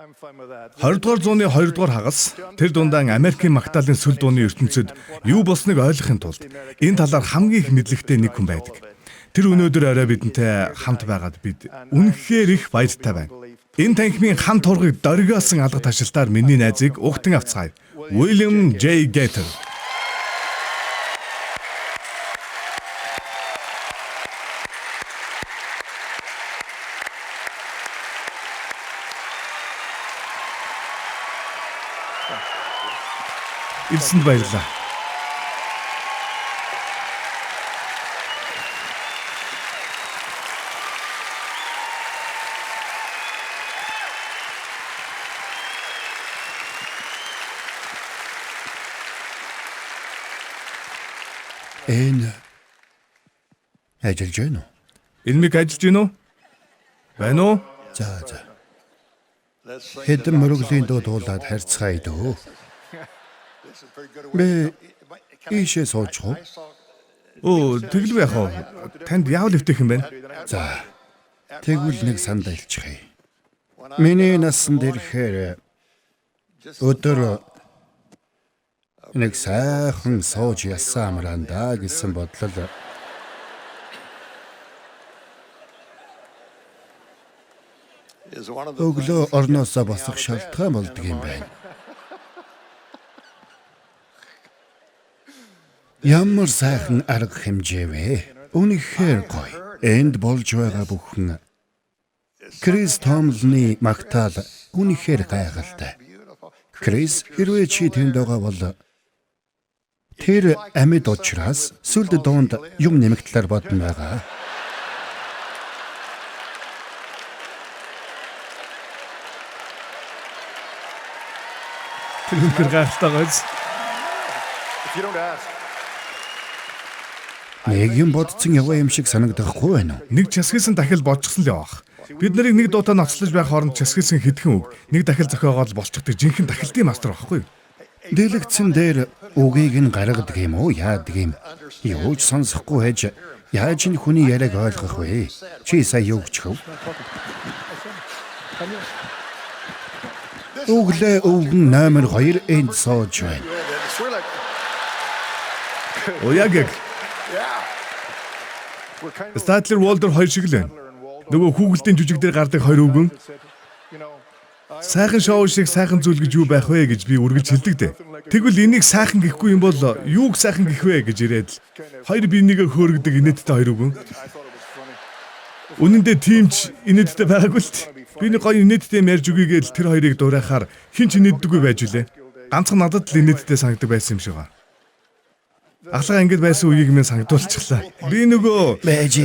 20 дугаар зууны 2 дугаар хагас тэр дундаа Америкийн магтаалын сүл дууны ертөнцид юу болсныг ойлгохын тулд энэ талаар хамгийн их мэдлэгтэй нэг хүн байдаг. Тэр өнөөдөр орой бидэнтэй хамт байгаад бид үнэхээр их баяртай байна. Энэ танхимын хан тургыг дөргиосон алга ташилтаар миний найзыг угтан авцгаая. William J. Gator. Ирсэнд баярлалаа. Энэ ажиллаж байна уу? Энэ миг ажиллаж байна уу? Байна уу? За. Хэдэн мөрөглийн дуу дуулаад харьцгаая дөө. Би ийшээ суучих уу? Оо, тэгэлгүй яах вэ? Танд яавал өвтөх юм байна? За. Тэгвэл нэг санд альчихъя. Миний насанд ирэхээр өдөр нэг сайхан сууж ясан амрандаа гэсэн бодлол өглөө орноосоо босох шалтгаан болдог юм байна. Ямар сайхан арга хэмжээ вэ? Үнэхээр гоё. Энд болж байгаа бүхэн Крис Томлны магтаал үнэхээр гайхалтай. Крис, хэрвээ чи тэнд байгаа бол тэр амьд учраас сүлд доонд юм нэмэгдлэр бодно байгаа. Тэр үнэхээр гайхалтай гоёс. Нэг юм бодсон яваа юм шиг санагдахгүй байна уу? Нэг часгийсэн дахил болчихсон л явах. Бид нарыг нэг дуутай ноцлож байх хооронд часгийсэн хэдхэн үг, нэг дахил зохиогоод болчихдаг жинхэнэ дахилтын мастер байхгүй юу? Дэлгэцэн дээр үгийг нь гаргадаг юм уу? Яадаг юм? Юу ч сонсохгүй хэж яаж энэ хүний яриаг ойлгох вэ? Чи сая юу гिचв? Өглөө өвгөн номер 2 энд сууж байна. Уяг. Статлер Волдер 2 шиг л байна. Нөгөө хүүхэлдэйн жүжиг дээр гардаг 2 өвгөн. Сайхан шоу шиг сайхан зүйл гэж юу байх вэ гэж би үргэлж хэлдэг дээ. Тэгвэл энийг сайхан гэхгүй юм бол юуг сайхан гэх вэ гэж ирээд л хоёр биенийгээ хөөргөдөг инээдтэй 2 өвгөн. Үнэн дээр тийм ч инээдтэй байгаагүй л т. Би нэг гоё инээдтэй ярьж өгийгээл тэр хоёрыг дуурайхаар хин ч инээддэггүй байж үлээ. Ганцхан надад л инээдтэй санагдаг байсан юм шиг ба. Ахлаа ингэж байсан үеийг минь санагдуулчихлаа. Би нөгөө Байж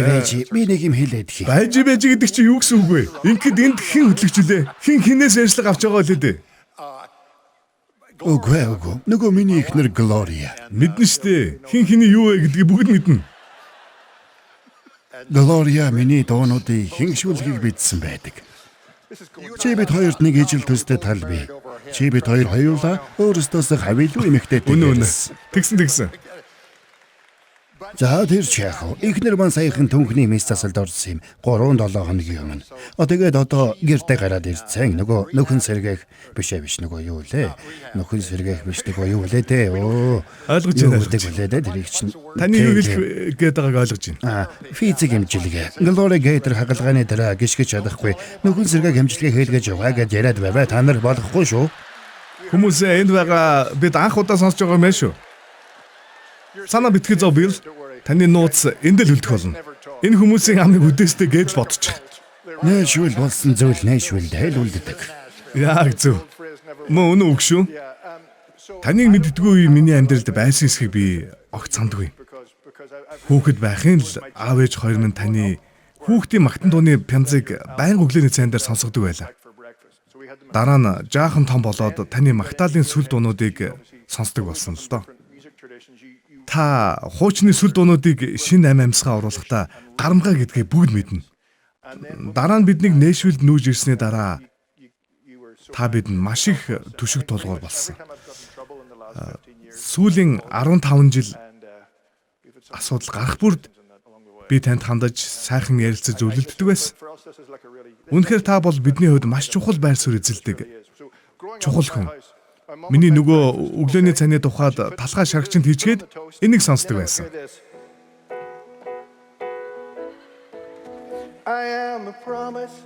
би нэг юм хэлээд хий. байж гэдэг чи юу гэсэн үг вэ? Ингээд энд хэн хөдлөгчлээ? Хэн хинээс ярьслага авч байгаа л дээ. Үгүй. Нөгөө миний ихнэр Глория. Мэднэ штэ. Хэн хэний юу вэ гэдгийг бүгд мэднэ. Глория миний дуунуудыг хингшүүлгийг бидсэн байдаг. Чи бид хоёрт нэг ижил төстэй тал бий. Чи бид хоёр хоёулаа өөрсдөөсөө хавилуу эмэгтэйтэй. Үнэн. Тэгсэн. За тэр ч яах вэ? Ихнэр маань саяхан түнхний мэс засалд орсон юм. 3-7 хоногийн өмнө. Тэгээд одоо гэртээ гараад ирсэн. Нөгөө нөхөн сэргээх биш нөгөө юу лээ? Нөхөн сэргээх биш нөгөө юу лээ дээ. Ойлгож байна. Тэр их чинь таны юу хэлэх гээд байгааг ойлгож байна. Физик хэмжилгээ. Глори Гейтер хагалгааны дараа гიშгэж чадахгүй. Нөхөн сэргээх хэмжилгээ хийлгэж яваа гэж яриад байваа. Та нар болохгүй шүү. Хүмүүс энд байгаа бид анх удаа сонсож байгаа юм байна шүү. Санаа битгий зов Билл. Таны нууц энд л үлдэх болно. Энэ хүмүүсийн амыг үдээстэй гэж бодчих. Нэшвил болсон зүйл нэшвил дээл үлддэг. Яг зөв. Мөн үнэн үг шүү. Таныг мэддэггүй миний амьдралд байсан эсхийг би огт сандгүй. Хүүхэд байхын л аав ээж хоёр минь таны хүүхдийн магтан дууны пянзыг байнга өглөөний цайн дээр сонсгодог байлаа. Дараа нь жаахан том болоод таны магтаалын сүл дуунуудыг сонсдог болсон л доо. Та хуучны сүл дуунуудыг шинэ амьсгаа оруулахдаа гарамгаа гэдгийг бүгд мэднэ. Дараа нь биднийг Нэшвилд нүүж ирсний дараа та бидэнд маш их түшиг тулгуур болсон. Сүүлийн 15 жил асуудал гарах бүрд би танд хандаж сайхан ярилцаж зөвлөлддөг байсан. Үнэхээр та бол бидний хувьд маш чухал байр суурь эзэлдэг. Чухал хүн. Миний нөгөө өглөөний цайны тухайд талхай шаргчинд хийчгээд энийг сонсдог байсан. I am a promise.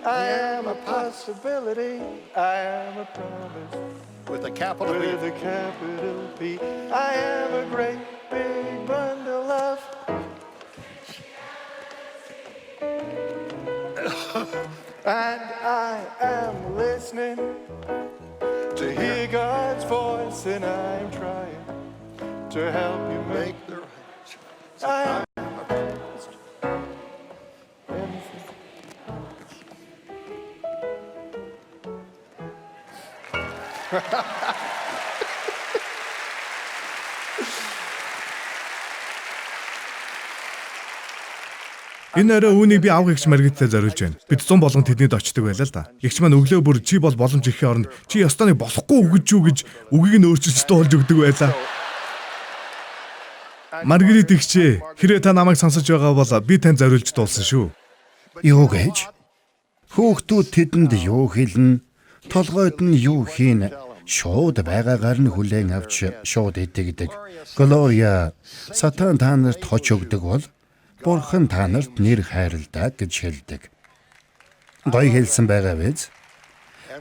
I am a possibility. I am a promise. With a capital With B. a capital P. I am a great big bundle of. And I am listening to hear God's voice, and I am trying to help you make. Make the right choice. I am. Энэ орой үүнийг би авах эгч Маргиттай зориулж байна. Бид 100 болгон тэднийд очдөг байлаа л да. Эгч маань өглөө бүр чи бол боломж ирэхийн оронд чи ёстой нэг болохгүй өгөж юу гэж үгийг нь өөрчилж тоолж өгдөг байлаа. Маргарит эгчээ, хэрэг та намайг сонсож байгаа бол би танд зориулж дуулсан шүү. Юу гэж? Хүүхдүүд тэдэнд юу хэлнэ? Толгойд нь юу хийн? Шууд байгаагаар нь хүлээн авч шууд идэгдэг. Глория, сатан та нарт хоч өгдөг бол Бурхан та нарт нэр хайрладаг гэж хэлдэг. Гоё хэлсэн байгаа биз?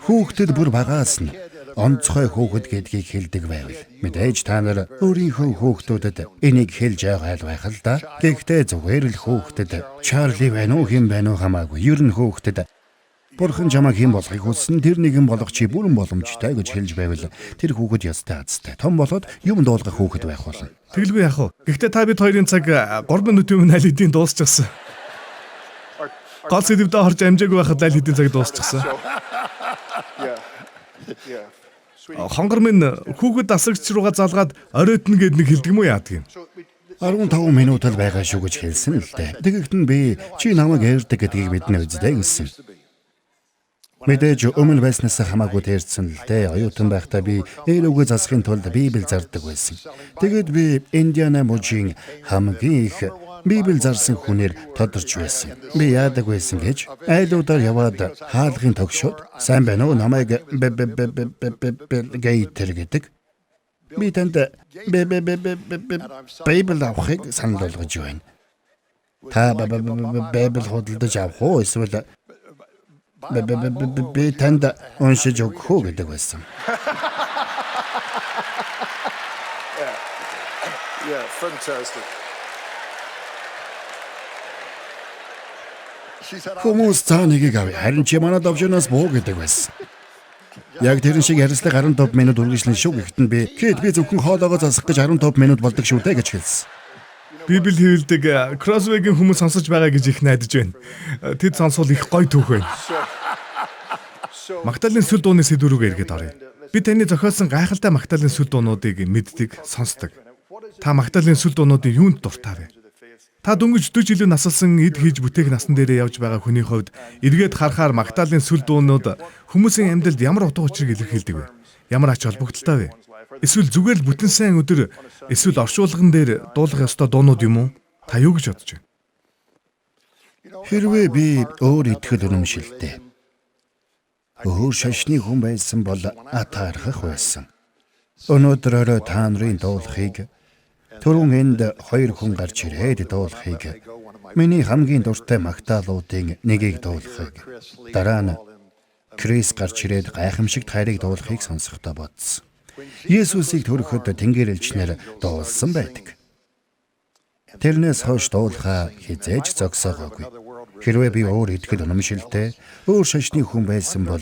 Хүүхдэд бүр багаас нь онцгой хүүхэд гэдгийг хэлдэг байвал мэдээж та нар өөрийнхөө хүүхдүүдэд энийг хэлж байгаа байх л да. Гэхдээ зүгээр л хүүхдэд Чарли байна уу хэм байна уу хамаагүй. Ер нь хүүхдэд Бурхан чамайг хэм болохыг хүссэн тэр нэгэн болох чи бүрэн боломжтой гэж хэлж байвал тэр хүүхэд ястай азтай. Том болоод юм дуулгах хүүхэд байх болно. Тэгэлгүй яах вэ? Гэхдээ та бид хоёрын цаг 3 минутын өмнө аль хэдийн дуусчихсан. Гол сэдвдээ орж амжаагүй байхад аль хэдийн цаг дуусчихсан. Yeah. Yeah. Sweetie. Хонгор минь хүүхэд асрагч руугаа залгаад оройтно гэд нэг хэлдэг юм уу яадаг юм. 15 минут л байгаа шүү гэж хэлсэн л дээ. Тэгэхэд нь би чи намайг ярьдаг гэдгийг мэднэ үздэй гэсэн. Мэдээж өмнө байснаас хамаагүй тэрсэн л дээ. Оюутан байхдаа би ээлүүгээ засахын тулд Библийг зардаг байсан. Тэгээд би Индиана мужийн хамгийн их Библийг зарсан хүнээр тодорч байсан. Би яадаг байсан гэж айлуудаар яваад хаалгын тогшоод сайн байна уу намайг гейтер гэдэг. Би танд Библийг авахыг санал болгож байна. Та Библийг худалдаж авах уу эсвэл би танд уншиж өгөх үү гэдэг байсан. Yeah, fantastic. She said, Хүмүүс цааныгийг авъя. Харин чи манад авчнаас буу гэдэг байсан. Яг тэрэн шиг ярилцлага 15 минут үргэлжлэн шүү гэхдээ би зөвхөн хоолоогоо засах гэж 15 минут болдог шүү дээ гэж хэлсэн. Библи хэлдэг Кросвегийн хүмүүс сонсож байгаа гэж их найдаж байна. Тэд сонсвол их гоё түүх байна. Магдалины сүл дууны сэдв рүүгээ эргээд оръё. Би таны зохиолсон гайхалтай Магдалины сүл дуунуудыг мэддэг, сонсдог. Та Магдалины сүл дуунуудын юунд дуртай вэ? Та дөнгөж 40 жилийн насалсан эд хийж бүтээх насан дээрээ явж байгаа хүний хувьд эргээд харахаар Магдалины сүл дуунууд хүмүүсийн амьдралд ямар утга учирыг илэрхийлдэг вэ? Ямар ач холбогдолтой вэ? Эсвэл зүгээр л бүтэн сайн өдөр эсвэл оршуулган дээр дуулах ёстой дуунууд юм уу? Та юу гэж бодож байна? Хэрвээ би өөр итгэл үнэмшилтэй өөр шашны хүн байсан бол атаархах байсан. Өнөөдөр орой та нарын дуулахыг түрүүн энд 2 хүн гарч ирээд дуулахыг миний хамгийн дуртай магтаалуудын нэгийг дуулахыг дараа нь Крис гарч ирээд гайхамшигт хайрыг дуулахыг сонсохдоо бодсон. Есүсийг төрөхөд тэнгэр элчнэр дуулсан байдаг. Тэрнээс хойш дуулахаа хизээж зогсоогоогүй. Хэрвээ би өөр итгэл үнэмшилтэй өөр шашны хүн байсан бол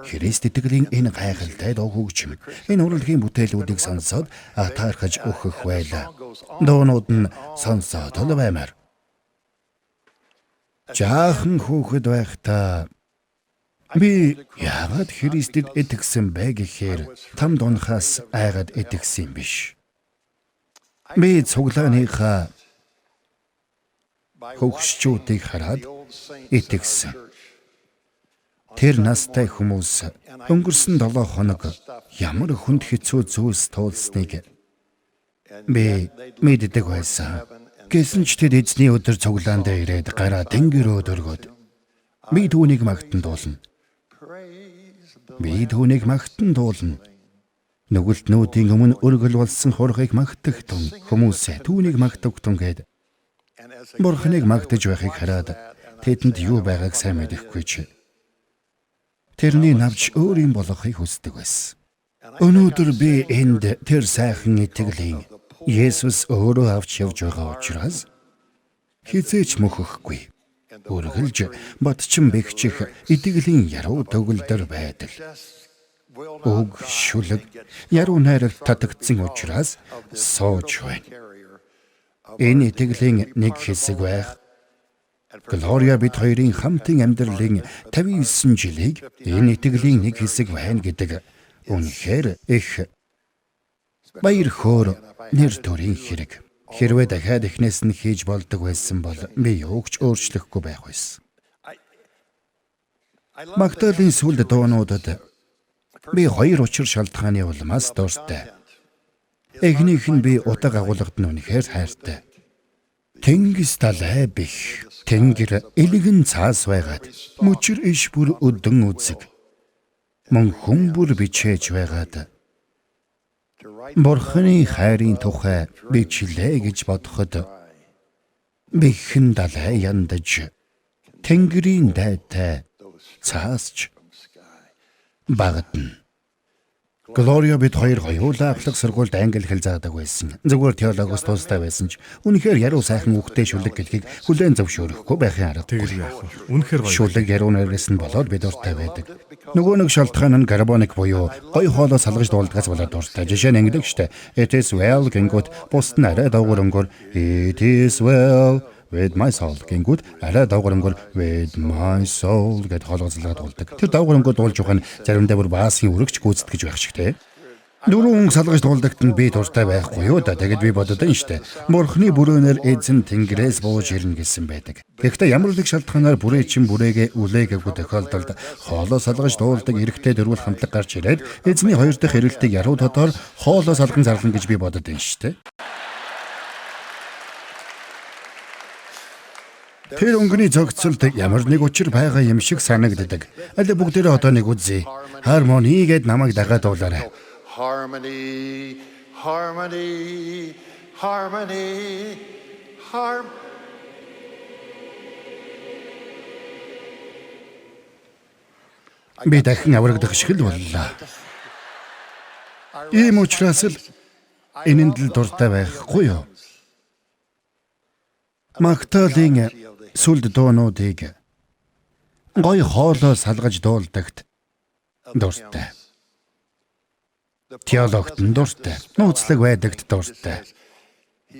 Христ итгэлийн энэ гайхалтай дуу хөгжим энэ урлагийн бүтээлүүдийг сонсоод атаархаж өгөх байлаа. Дуунууд нь сонсоод л баймаар. Жаахан хүүхэд байхдаа би яагаад Христэд итгэсэн бэ гэхээр там дунхаас айгаад итгэсэн юм биш. Би цуглааныхаа хөгшчүүдийг хараад итгэсэн. Тэр настай хүмүүс өнгөрсөн 7 хоног ямар хүнд хэцүү зүйлс туулсныг би мэддэг байсан. Гэсэн ч тэд эзний өдөр цуглаанд ирээд гараа тэнгэрөө дөргөөд би түүнийг магтан дуулна. Би түүнийг магтан дуулна. Нүгэлтнүүдийн өмнө өргөл болсон хурхыг магтагтун. Хүмүүсээ түүнийг магтагтун гэд Бурхныг магтаж байхыг хараад тэдэнд юу байгааг сайн мэдэхгүй ч тэрний навч өөрийн болохыг хүсдэг байсан. Өнөөдөр би энд тэр сайхан итгэлийн Есүс өөрөө авч явж байгаа учраас хизээч мөхөхгүй. Үргэлж батчин бэхжих итгэлийн яруу төгөлдөр байдал. Уг шүлэг яруу найралд татагдсан учраас сууж байна. Энэ итгэлийн нэг хэсэг байх. Глория бид хоёрын хамтын амьдралын 59 жилийг энэ итгэлийн нэг хэсэг байна гэдэг үнэхээр их баяр хөөр нэр төрийн хэрэг. Хэрвээ дахиад эхнээс нь хийж болдог байсан бол би юугч өөрчлөхгүй байх байсан. Магдалины сүлд дуунуудад би хоёр учир шалтгааны улмаас дуртай. Эхнийх нь би утга агуулгад нь үнэхээр хайртай. Тэнгис талай бих, тэнгэр элэгэн цаас байгаад, мөчр иш бүр өдөн үзэг. Мөн хүн бүр бичээж байгаад. Бурхны хайрын тухай бичлээ гэж бодоход бихэн далай яндаж, тэнгэрийн дайтай цаасч багтана. Глория бид хоёр хоёулаа ахлах сургуульд англи хэл заадаг байсан. Зүгээр теологоос тустай байсан ч үнэхээр яруу сайхан үгтэй шүлэг гэдгийг хүлээн зөвшөөрөхгүй байхын арга. Тэгэл яах вэ? Үнэхээр гоё. Шүлэг яруу найраас нь болоод бид дуртай байдаг. Нөгөө нэг шалтгаан нь карбоник буюу гоё хоолоо салгаж дуулдгаас болоод дуртай. Жишээ нь ингэдэг штэ. It is well гингүүд бусд нь арай давгуурамгөр It is well with my soul гингүүд арай давгуурамгөр with my soul гэд хоолоо салгаад дуулдаг. Тэр давгуурамгөр дуулж байгаа нь заримдаа бүр баасын үрэгч гүйцэтгэж байх шиг те. Дөрвөн салгаж дуулдагт нь би дуртай байхгүй юу да. Тэгэд би бодод нь штэ. Бурхны бүрөөнөр эзэн тэнгэрээс бууж ирнэ гэсэн байдаг. Гэхдээ ямар нэг шалтгаанаар бүрээчин бүрээгээ үлээгээгүй тохиолдолд хоолоо салгаж дуулдаг эрэгтэй дөрвөл хамтлаг гарч ирээд эзний хоёр дахь эрэлтийг яруу дотор хоолоо салган зарлана гэж би бодод нь штэ. Тэр өнгөний зохицолд ямар нэг учир байгаа юм шиг санагддаг. Аль бүгдээрээ одоо нэг үзье. Harmony гэд намайг дагаад дуулаарай. Harmony, harmony, harmony, harm. Би дахин аврагдах шиг л боллоо. Ийм учраас л энэнд л дуртай байхгүй юу? Магдалины сүлд дуунуудыг гоё хоолоо салгаж дуулдагт дуртай. Теологт нь дуртай. Нууцлаг байдагт дуртай.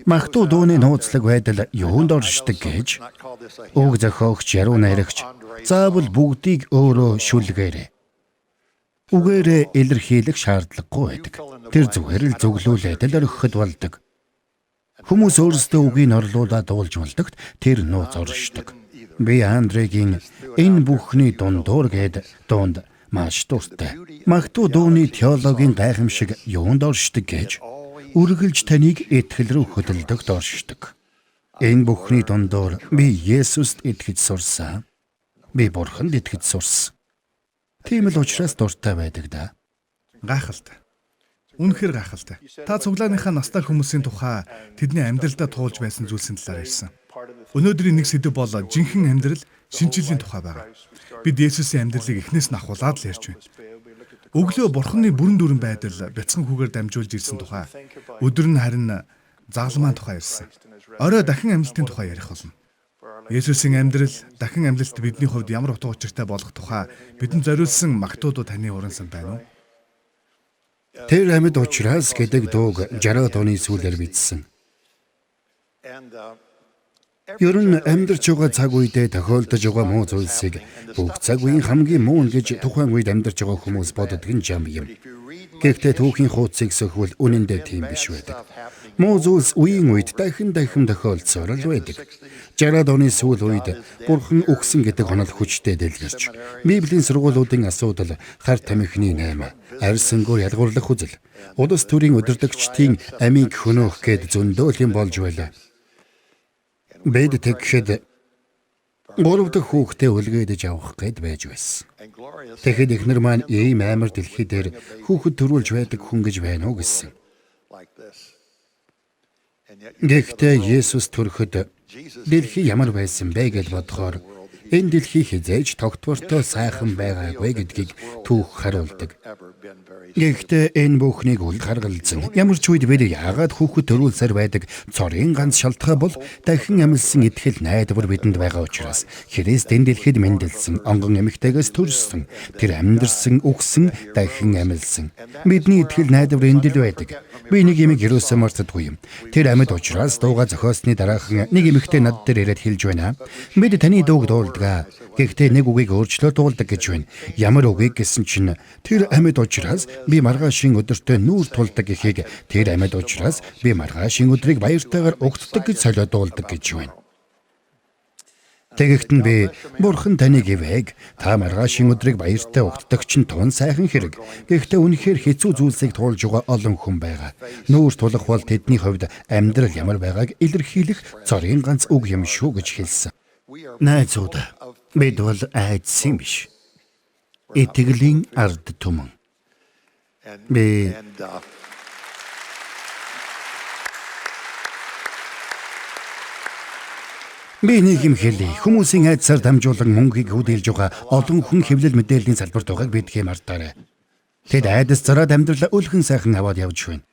Магдуу дууны нууцлаг байдал юунд оршдог гэж үг зохиогч яруу найрагч заавал бүгдийг өөрөө шүлгээрээ. Үгээрээ илэрхийлэх шаардлагагүй байдаг. Тэр зүгээр л зөвлүүлээд л орхиход болдог. Хүмүүс өөрсдөө үгийг орлуулаад дуулж болдогт тэр нууц оршдог. Би Андрегийн энэ бүхний дундуур гээд дуунд маш дуртай. Магдуу дууны теологийн гайхамшиг юунд оршдог гэж үргэлж таныг итгэл рүү хөдөлдөгт оршдог. Энэ бүхний дундуур би Есүст итгэж сурсан. Би Бурханд итгэж сурсан. Тийм л учраас дуртай байдаг да. Гайхалтай. Үнэхээр гайхалтай. Та цуглааныхаа настай хүмүүсийн тухай тэдний амьдралдаа туулж байсан зүйлсийн талаар ярьсан. Өнөөдрийн нэг сэдэв бол жинхэнэ амьдрал шинжлэлийн тухай байгаа. Бид Есүсийн амьдралыг эхнээс нь ахуулаад л ярьж байна. Өглөө Бурханы бүрэн дүүрэн байдал бяцхан хүүгээр дамжуулж ирсэн тухай, өдөр нь харин загалмаан тухай ярьсан. Орой дахин амлалтын тухай ярих болно. Есүсийн амьдрал дахин амлалт бидний хувьд ямар утга учиртай болох тухай бидэнд зориулсан магтуудууд таны урансан байна уу? Тэр амьд учраас гэдэг дууг 60-аад оны сүүлээр бичсэн. Ер нь амьдарч байгаа цаг үедээ тохиолдож байгаа муу зүйлсийг бүх цаг үеийн хамгийн муу гэж тухайн үед амьдарч байгаа хүмүүс боддог нь жам юм. Гэхдээ түүхийн хуудсыг сөхвөл үнэндээ тийм биш байдаг. Муу зүйлс үеийн үед дахин тохиолдсоор л байдаг. 60-аад оны сүүл үед Бурхан өгсөн гэдэг онол хүчтэй дэлгэрч, Библийн сургуулиудын асуудал, хар тамхины 8, арьсангуй ялгуурлах үзэл, улс төрийн удирдагчдын амийг хөнөөх гээд зөндөө юм болж байлаа. Бид тэгэхэд 3 дахь хүүхдээ үлгээж авах гээд байж байсан. Тэгэхэд эхнэр маань ийм амар дэлхий дээр хүүхэд төрүүлж байдаг хүн гэж байна уу гэсэн. Гэхдээ Есүс төрөхөд дэлхий ямар байсан бэ гэж бодохоор энэ дэлхий хизээж тогтвортой сайхан байгаагүй гэдгийг түүх харуулдаг. Гэхдээ энэ бүхнийг үл харгалзан ямар ч үед бид яагаад хүүхэд төрүүлсээр байдаг цорын ганц шалтгаан бол дахин амьлсан итгэл найдвар бидэнд байгаа учраас Христ энэ дэлхийд мэндэлсэн онгон эмэгтэйгээс төрсөн тэр амьдарсан үхсэн дахин амьлсан бидний итгэл найдвар энд л байдаг. Би нэг юм юусэн мартдаггүй юм. Тэр амьд учраас дууга зохиосны дараахан нэг эмэгтэй над дээр ирээд хэлж байна. Бид таны дууг дуулдаг. Гэхдээ нэг үгийг өөрчлөө дуулдаг гэж байна. Ямар үгийг гэсэн чинь тэр амьд учраас би маргаашийн өдөртөө нүүр тулдаг гэхийг тэр амьд учраас би маргаашийн өдрийг баяртайгаар угтдаг гэж солиод дуулдаг гэж байна. Тэгэхэд нь би бурхан таны гэвэг та маргаашийн өдрийг баяртай угтдаг чинь тун сайхан хэрэг. Гэхдээ үнэхээр хэцүү зүйлсийг туулж байгаа олон хүн байгаа. Нүүр тулах бол тэдний хувьд амьдрал ямар байгааг илэрхийлэх цорын ганц үг юм шүү гэж хэлсэн. Найзууд, бид бол айдсан биш. Итгэлийн ард түмэн. Би нэг юм хэлье. Хүмүүсийн айдсаар дамжуулан мөнгийг хөдөлж байгаа олон хүн хэвлэл мэдээллийн салбарт байгааг бидгээ мартаарай. Тэд айдас зараад амьдралаа өлгөн сайхан аваад явж байна.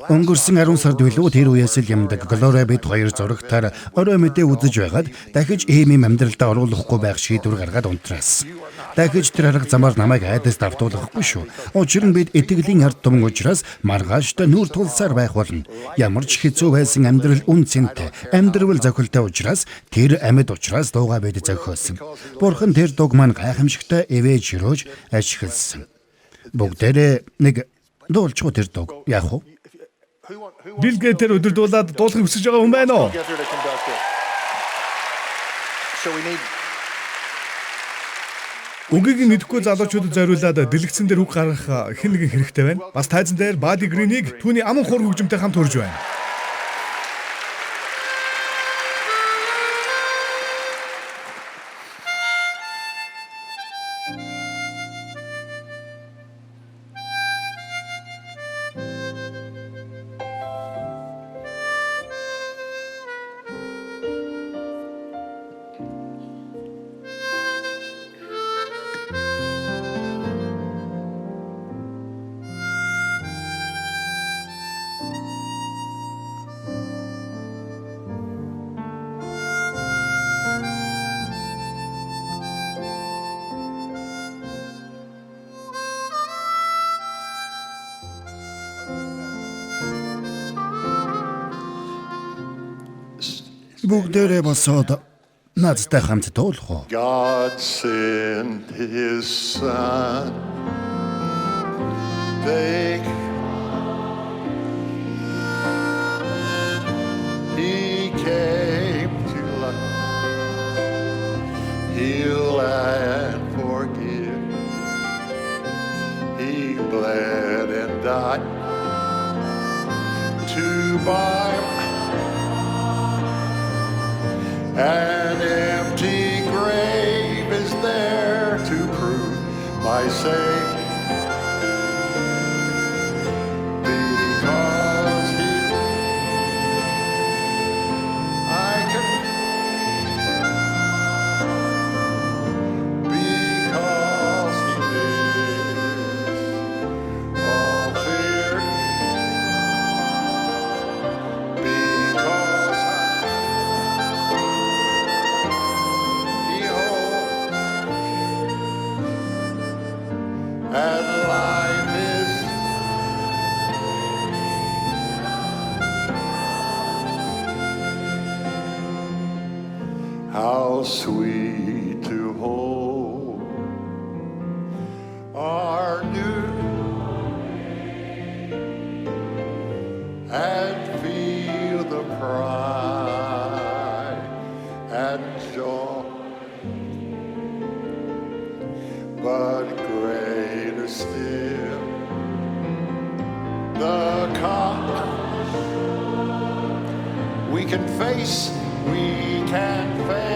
Өнгөрсөн 10 сард билүү тэр үеэс л юмдаг Глория бид хоёр зурагтаар орой мэдээ үзэж байгаад дахиж ийм амьдралдаа оруулахгүй байх шийдвэр гаргаад унтраас. Дахиж тэр арга замаар намайг айдас давтуулахгүй шүү. Учир нь бид итгэлийн ард түмэн учраас маргааштай нүүр тулсаар байх болно. Ямар ч хэцүү байсан амьдрал үн цэнтэй, амьдрал зохилтой учраас тэр амьд учраас дуугаа бид зохиосон. Бурхан тэр дуг маань гайхамшигтай эвэж өрөөж ашигласан. Бүгдээрээ нэг дуулчгүй тэр дуг яах вэ? Билгээ тэр өдөр дуулаад дуулахыг хүсэж байгаа хүн байна уу? Үгийг мэдэхгүй залуучуудад зориулаад дэлгэцэн дээр үг гаргах хэн нэгэн хэрэгтэй байна. Бас тайзан дээр Бади Гринийг түүний аман хур хөгжимтэй хамт хурж байна. Бүгдээрээ босоод надтай хамт дуулах уу? God sent his son. He came to life, heal and forgive. He bled and died to buy an empty grave is there to prove my Savior. Because he, I can, because he lives, all fear, because and life is how sweet to hold our new and feel the pride and joy, but greater still the cost we can face we can face.